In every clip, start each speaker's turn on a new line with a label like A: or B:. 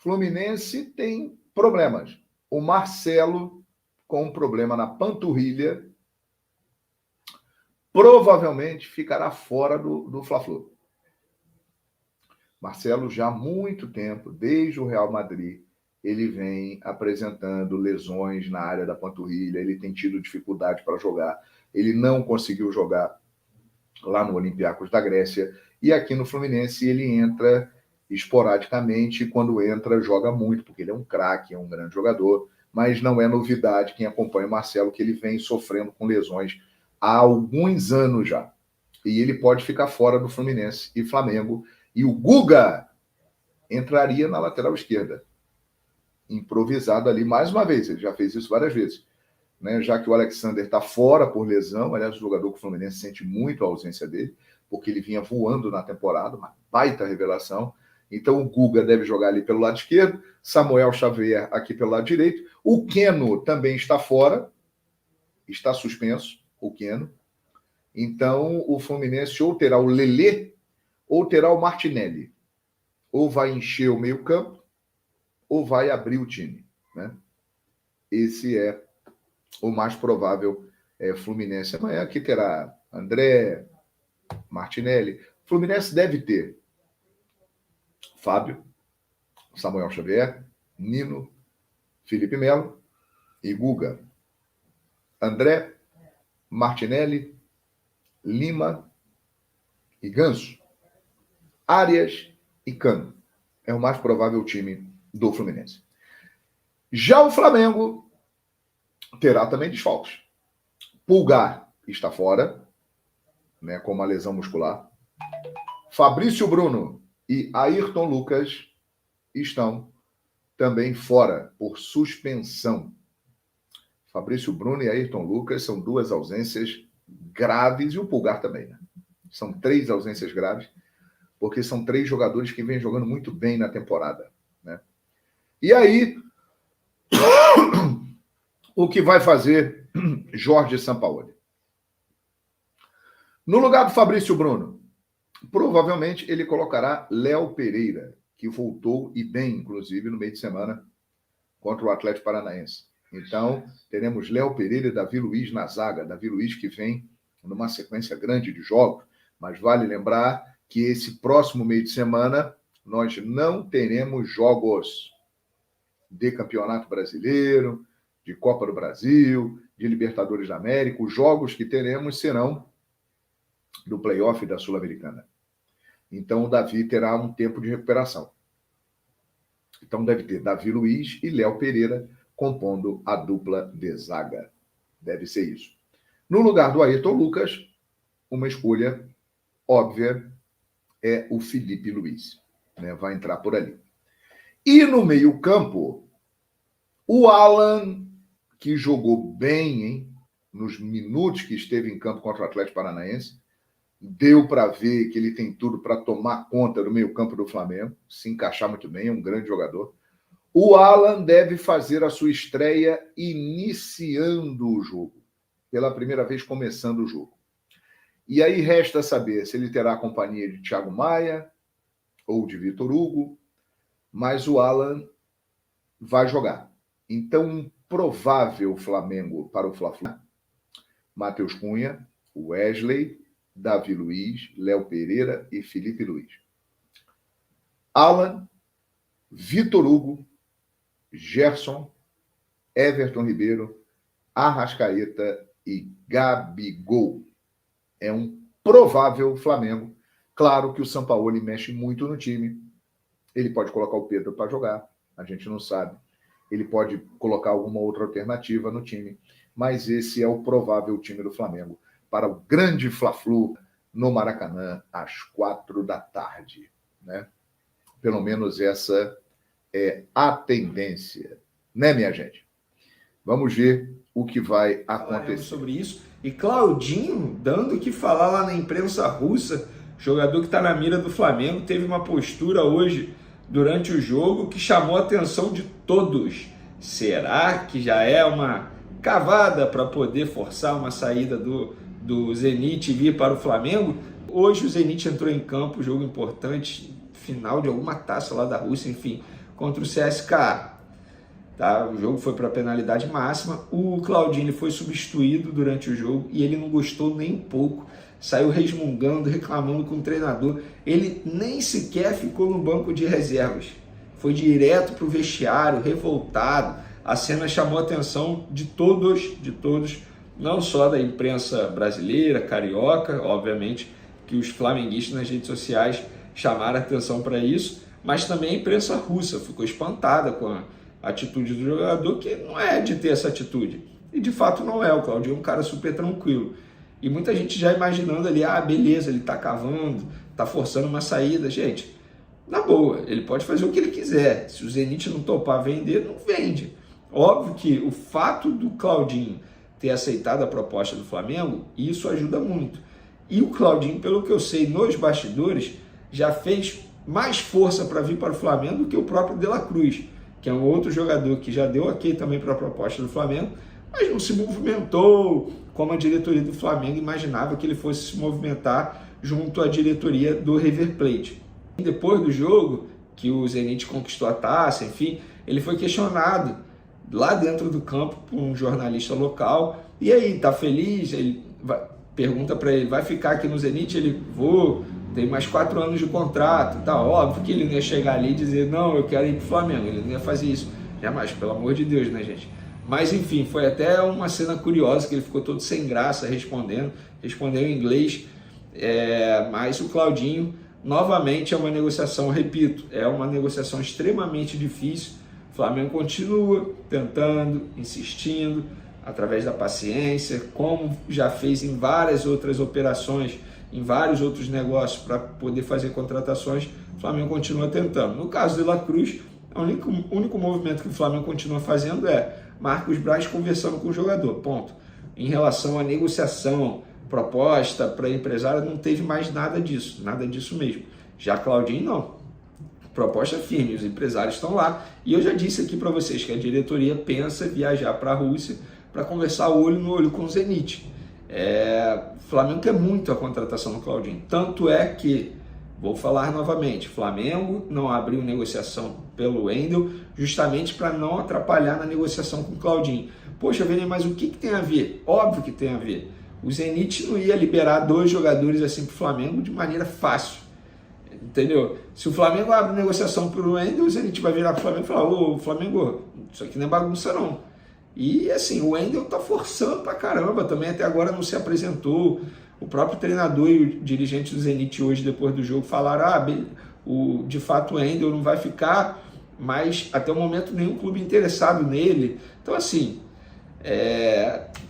A: Fluminense tem problemas. O Marcelo, com um problema na panturrilha, provavelmente ficará fora do Fla-Flu. Marcelo, já há muito tempo, desde o Real Madrid, ele vem apresentando lesões na área da panturrilha, ele tem tido dificuldade para jogar, ele não conseguiu jogar lá no Olympiacos da Grécia, e aqui no Fluminense ele entra esporadicamente, e quando entra joga muito, porque ele é um craque, é um grande jogador, mas não é novidade quem acompanha o Marcelo, que ele vem sofrendo com lesões há alguns anos já, e ele pode ficar fora do Fluminense e Flamengo, e o Guga entraria na lateral esquerda, improvisado ali mais uma vez, ele já fez isso várias vezes, né? Já que o Alexander está fora por lesão, aliás, o jogador que o Fluminense sente muito a ausência dele, porque ele vinha voando na temporada, uma baita revelação. Então o Guga deve jogar ali pelo lado esquerdo, Samuel Xavier aqui pelo lado direito, o Keno também está fora, está suspenso, o Keno. Então o Fluminense ou terá o Lelê ou terá o Martinelli, ou vai encher o meio campo ou vai abrir o time, né? Esse é o mais provável. Fluminense amanhã, que terá André, Martinelli. Fluminense deve ter Fábio, Samuel Xavier, Nino, Felipe Melo e Guga. André, Martinelli, Lima e Ganso. Arias e Cano. É o mais provável time do Fluminense. Já o Flamengo terá também desfalques. Pulgar está fora, né, com uma lesão muscular. Fabrício Bruno e Ayrton Lucas estão também fora por suspensão. Fabrício Bruno e Ayrton Lucas são duas ausências graves, e o Pulgar também, né? São 3 ausências graves, porque são 3 jogadores que vêm jogando muito bem na temporada, né? E aí, o que vai fazer Jorge Sampaoli? No lugar do Fabrício Bruno, provavelmente ele colocará Léo Pereira, que voltou e bem, inclusive, no meio de semana contra o Atlético Paranaense. Então, teremos Léo Pereira e Davi Luiz na zaga. Davi Luiz que vem numa sequência grande de jogos, mas vale lembrar que esse próximo meio de semana nós não teremos jogos de Campeonato Brasileiro, de Copa do Brasil, de Libertadores da América. Os jogos que teremos serão do play-off da Sul-Americana. Então, o Davi terá um tempo de recuperação. Então, deve ter Davi Luiz e Léo Pereira compondo a dupla de zaga. Deve ser isso. No lugar do Ayrton Lucas, uma escolha óbvia é o Felipe Luiz, né? Vai entrar por ali. E no meio-campo, o Alan, que jogou bem, hein, nos minutos que esteve em campo contra o Atlético Paranaense, deu para ver que ele tem tudo para tomar conta do meio-campo do Flamengo, se encaixar muito bem, é um grande jogador. O Alan deve fazer a sua estreia iniciando o jogo, pela primeira vez começando o jogo. E aí resta saber se ele terá a companhia de Thiago Maia ou de Vitor Hugo, mas o Alan vai jogar. Então, um provável Flamengo para o Fla-Flu: Matheus Cunha, Wesley, Davi Luiz, Léo Pereira e Felipe Luiz. Alan, Vitor Hugo, Gerson, Everton Ribeiro, Arrascaeta e Gabigol. É um provável Flamengo. Claro que o Sampaoli mexe muito no time. Ele pode colocar o Pedro para jogar, a gente não sabe. Ele pode colocar alguma outra alternativa no time. Mas esse é o provável time do Flamengo para o grande Fla-Flu no Maracanã, às 16h, né? Pelo menos essa é a tendência, né, minha gente? Vamos ver o que vai acontecer.
B: Falaremos sobre isso. E Claudinho, dando o que falar lá na imprensa russa, jogador que está na mira do Flamengo, teve uma postura hoje, durante o jogo, que chamou a atenção de todos. Será que já é uma cavada para poder forçar uma saída do Zenit e vir para o Flamengo? Hoje o Zenit entrou em campo, jogo importante, final de alguma taça lá da Rússia, enfim, contra o CSKA. Tá? O jogo foi para penalidade máxima, o Claudinho foi substituído durante o jogo e ele não gostou nem um pouco, saiu resmungando, reclamando com o treinador, ele nem sequer ficou no banco de reservas, foi direto para o vestiário, revoltado. A cena chamou a atenção de todos, não só da imprensa brasileira, carioca, obviamente que os flamenguistas nas redes sociais chamaram a atenção para isso, mas também a imprensa russa ficou espantada com a atitude do jogador, que não é de ter essa atitude. E de fato não é, o Claudinho é um cara super tranquilo. E muita gente já imaginando ali, beleza, ele tá cavando, tá forçando uma saída. Gente, na boa, ele pode fazer o que ele quiser. Se o Zenit não topar vender, não vende. Óbvio que o fato do Claudinho ter aceitado a proposta do Flamengo, isso ajuda muito. E o Claudinho, pelo que eu sei, nos bastidores, já fez mais força para vir para o Flamengo do que o próprio De La Cruz, que é um outro jogador que já deu ok também para a proposta do Flamengo, mas não se movimentou como a diretoria do Flamengo imaginava que ele fosse se movimentar junto à diretoria do River Plate. E depois do jogo, que o Zenit conquistou a taça, enfim, ele foi questionado lá dentro do campo por um jornalista local. E aí, tá feliz? Ele pergunta para ele, vai ficar aqui no Zenit? Ele, tem mais 4 anos de contrato, tá óbvio que ele não ia chegar ali e dizer, não, eu quero ir pro Flamengo, ele não ia fazer isso, jamais, pelo amor de Deus, né, gente? Mas enfim, foi até uma cena curiosa, que ele ficou todo sem graça respondeu em inglês, mas o Claudinho, novamente, é uma negociação, repito, é uma negociação extremamente difícil, o Flamengo continua tentando, insistindo, através da paciência, como já fez em várias outras operações, em vários outros negócios para poder fazer contratações, o Flamengo continua tentando. No caso de La Cruz, o único movimento que o Flamengo continua fazendo é Marcos Braz conversando com o jogador, ponto. Em relação à negociação, proposta para empresário, não teve mais nada disso mesmo. Já Claudinho, não. Proposta firme, os empresários estão lá. E eu já disse aqui para vocês que a diretoria pensa viajar para a Rússia para conversar olho no olho com o Zenit. O Flamengo quer muito a contratação do Claudinho, tanto é que, vou falar novamente, Flamengo não abriu negociação pelo Wendel justamente para não atrapalhar na negociação com o Claudinho. Poxa, Vene, mas o que tem a ver? Óbvio que tem a ver. O Zenit não ia liberar 2 jogadores assim para o Flamengo de maneira fácil, entendeu? Se o Flamengo abre negociação pelo Wendel, o Zenit vai virar para o Flamengo e falar, ô Flamengo, isso aqui não é bagunça não. E assim, o Wendel tá forçando pra caramba, também até agora não se apresentou. O próprio treinador e o dirigente do Zenit hoje, depois do jogo, falaram, de fato o Wendel não vai ficar, mas até o momento nenhum clube interessado nele. Então assim,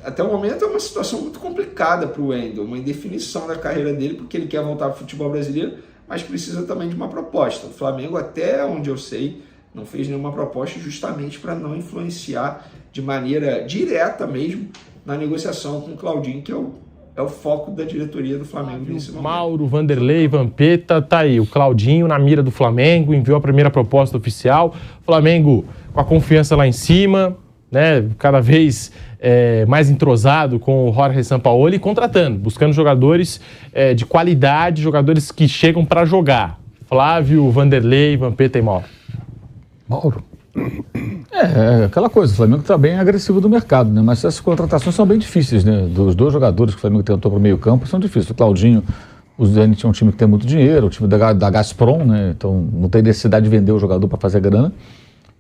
B: até o momento é uma situação muito complicada para o Wendel, uma indefinição da carreira dele, porque ele quer voltar para o futebol brasileiro, mas precisa também de uma proposta. O Flamengo, até onde eu sei, não fez nenhuma proposta justamente para não influenciar de maneira direta mesmo na negociação com o Claudinho, que é o foco da diretoria do Flamengo nesse momento.
C: Mauro, Vanderlei, Vampeta, tá aí. O Claudinho na mira do Flamengo, enviou a primeira proposta oficial. Flamengo com a confiança lá em cima, né? Cada vez mais entrosado com o Jorge Sampaoli, contratando, buscando jogadores de qualidade, jogadores que chegam para jogar. Flávio, Vanderlei, Vampeta e Mauro.
D: Aquela coisa, o Flamengo está bem agressivo do mercado, né? Mas essas contratações são bem difíceis, né? Dos 2 jogadores que o Flamengo tentou para o meio campo, são difíceis. O Claudinho, o Zenit é um time que tem muito dinheiro, o time da Gazprom, né? Então não tem necessidade de vender o jogador para fazer grana.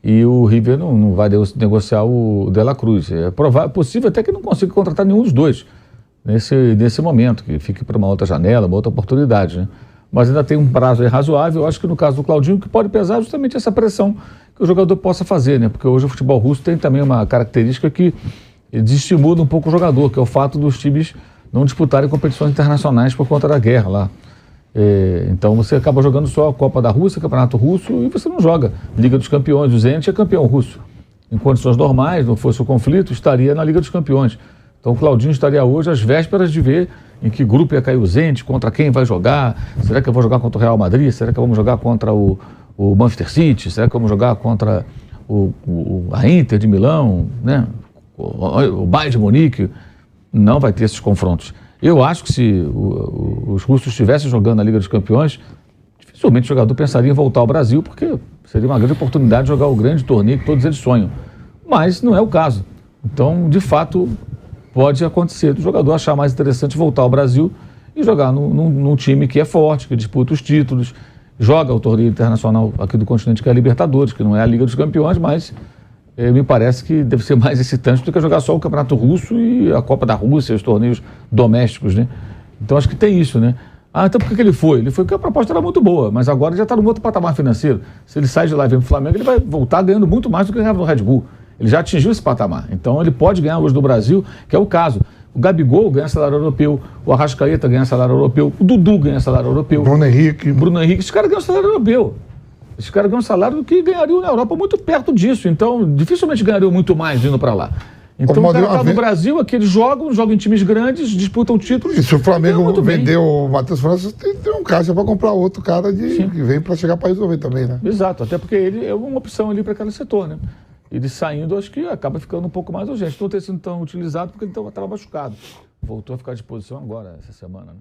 D: E o River não vai negociar o De La Cruz. É possível até que não consiga contratar nenhum dos 2 nesse momento, que fique para uma outra janela, uma outra oportunidade, né? Mas ainda tem um prazo aí razoável. Eu acho que no caso do Claudinho, que pode pesar justamente essa pressão que o jogador possa fazer, né? Porque hoje o futebol russo tem também uma característica que desestimula um pouco o jogador, que é o fato dos times não disputarem competições internacionais por conta da guerra lá. Então você acaba jogando só a Copa da Rússia, Campeonato Russo, e você não joga Liga dos Campeões. O Zenit é campeão russo. Em condições normais, não fosse o conflito, estaria na Liga dos Campeões. Então o Claudinho estaria hoje às vésperas de ver em que grupo ia cair o Zenit, contra quem vai jogar. Será que eu vou jogar contra o Real Madrid? Será que vamos jogar contra o Manchester City? Será que vamos jogar contra a Inter de Milão, né? O Bayern de Munique? Não vai ter esses confrontos. Eu acho que se os russos estivessem jogando na Liga dos Campeões, dificilmente o jogador pensaria em voltar ao Brasil, porque Seria uma grande oportunidade de jogar o grande torneio que todos eles sonham. Mas não é o caso. Então, de fato, pode acontecer do jogador achar mais interessante voltar ao Brasil e jogar num time que é forte, que disputa os títulos, joga o torneio internacional aqui do continente, que é a Libertadores, que não é a Liga dos Campeões, mas me parece que deve ser mais excitante do que jogar só o Campeonato Russo e a Copa da Rússia, os torneios domésticos, né? Então acho que tem isso, né? Então por que ele foi? Ele foi porque a proposta era muito boa, mas agora ele já está num outro patamar financeiro. Se ele sai de lá e vem para o Flamengo, ele vai voltar ganhando muito mais do que ganhava no Red Bull. Ele já atingiu esse patamar. Então ele pode ganhar hoje do Brasil, que é o caso. O Gabigol ganha salário europeu, o Arrascaeta ganha salário europeu, o Dudu ganha salário europeu.
E: Bruno Henrique,
D: esses caras ganham salário europeu. Esses caras ganham um salário que ganhariam na Europa muito perto disso. Então, dificilmente ganhariam muito mais indo para lá. Então, o cara está no Brasil, aqui eles jogam em times grandes, disputam títulos.
E: E se o Flamengo vendeu o Matheus França, tem um caixa para comprar outro cara que vem para chegar para resolver também, né?
D: Exato, até porque ele é uma opção ali para aquele setor, né? Ele saindo, acho que acaba ficando um pouco mais urgente. Não ter sido tão utilizado porque ele estava machucado. Voltou a ficar à disposição agora, essa semana, né?